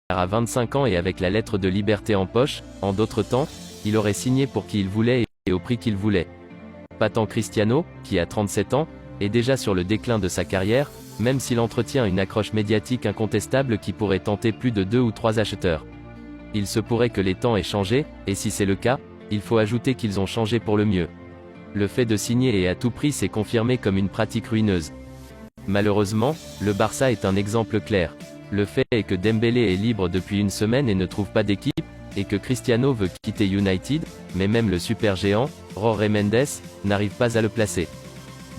à 25 ans et avec la lettre de liberté en poche, en d'autres temps, il aurait signé pour qui il voulait et au prix qu'il voulait. Pas tant Cristiano, qui a 37 ans, est déjà sur le déclin de sa carrière, même s'il entretient une accroche médiatique incontestable qui pourrait tenter plus de 2 ou 3 acheteurs. Il se pourrait que les temps aient changé, et si c'est le cas, il faut ajouter qu'ils ont changé pour le mieux. Le fait de signer et à tout prix s'est confirmé comme une pratique ruineuse. Malheureusement, le Barça est un exemple clair. Le fait est que Dembélé est libre depuis une semaine et ne trouve pas d'équipe, et que Cristiano veut quitter United, mais même le supergéant, Jorge Mendes, n'arrive pas à le placer.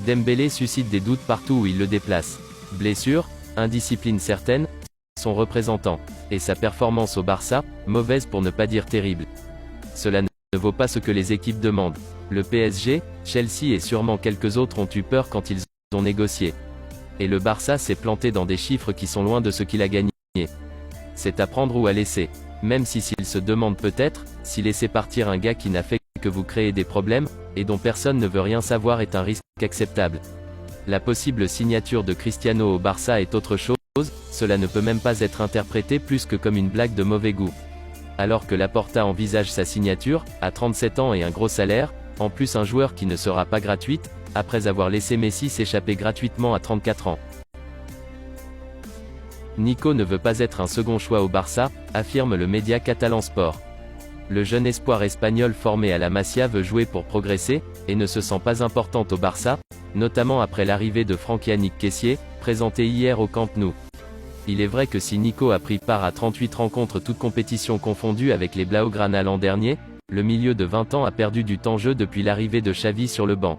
Dembélé suscite des doutes partout où il le déplace. Blessure, indiscipline certaine, son représentant, et sa performance au Barça, mauvaise pour ne pas dire terrible. Cela ne vaut pas ce que les équipes demandent. Le PSG, Chelsea et sûrement quelques autres ont eu peur quand ils ont négocié. Et le Barça s'est planté dans des chiffres qui sont loin de ce qu'il a gagné. C'est à prendre ou à laisser. Même s'il se demande peut-être, si laisser partir un gars qui n'a fait que vous créer des problèmes, et dont personne ne veut rien savoir est un risque acceptable. La possible signature de Cristiano au Barça est autre chose, cela ne peut même pas être interprété plus que comme une blague de mauvais goût. Alors que Laporta envisage sa signature, à 37 ans et un gros salaire, en plus un joueur qui ne sera pas gratuite, après avoir laissé Messi s'échapper gratuitement à 34 ans. Nico ne veut pas être un second choix au Barça, affirme le média catalan Sport. Le jeune espoir espagnol formé à la Masia veut jouer pour progresser, et ne se sent pas importante au Barça, notamment après l'arrivée de Franck-Yannick Kessié, présenté hier au Camp Nou. Il est vrai que si Nico a pris part à 38 rencontres toutes compétitions confondues avec les Blaugrana l'an dernier, le milieu de 20 ans a perdu du temps-jeu depuis l'arrivée de Xavi sur le banc.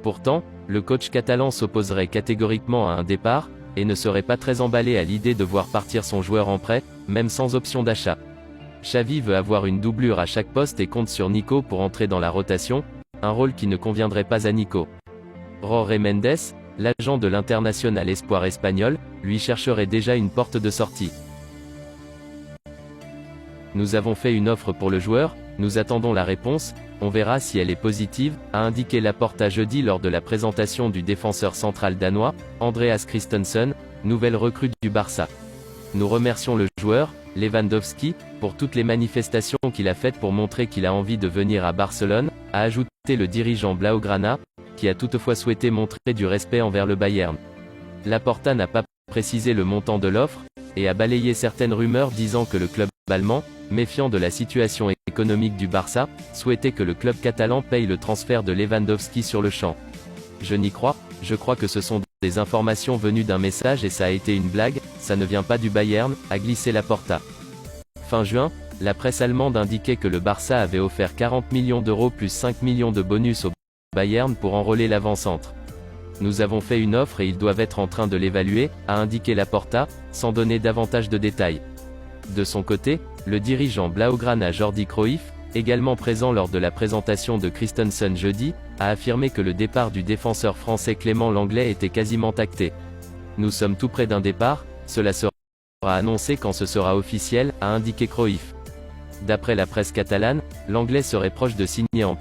Pourtant, le coach catalan s'opposerait catégoriquement à un départ, et ne serait pas très emballé à l'idée de voir partir son joueur en prêt, même sans option d'achat. Xavi veut avoir une doublure à chaque poste et compte sur Nico pour entrer dans la rotation, un rôle qui ne conviendrait pas à Nico. Jorge Mendes, l'agent de l'international espoir espagnol, lui chercherait déjà une porte de sortie. Nous avons fait une offre pour le joueur, nous attendons la réponse, on verra si elle est positive, a indiqué Laporta jeudi lors de la présentation du défenseur central danois, Andreas Christensen, nouvelle recrue du Barça. Nous remercions le joueur, Lewandowski, pour toutes les manifestations qu'il a faites pour montrer qu'il a envie de venir à Barcelone, a ajouté le dirigeant Blaugrana, qui a toutefois souhaité montrer du respect envers le Bayern. Laporta n'a pas précisé le montant de l'offre, et a balayé certaines rumeurs disant que le club allemand, méfiant de la situation économique du Barça, souhaitait que le club catalan paye le transfert de Lewandowski sur le champ. Je n'y crois, je crois que ce sont des informations venues d'un message et ça a été une blague, ça ne vient pas du Bayern, a glissé Laporta. Fin juin, la presse allemande indiquait que le Barça avait offert 40 millions d'euros plus 5 millions de bonus au Bayern pour enrôler l'avant-centre. Nous avons fait une offre et ils doivent être en train de l'évaluer, a indiqué Laporta, sans donner davantage de détails. De son côté, le dirigeant Blaugrana Jordi Cruyff, également présent lors de la présentation de Christensen jeudi, a affirmé que le départ du défenseur français Clément Lenglet était quasiment acté. Nous sommes tout près d'un départ, cela sera annoncé quand ce sera officiel, a indiqué Cruyff. D'après la presse catalane, Lenglet serait proche de signer en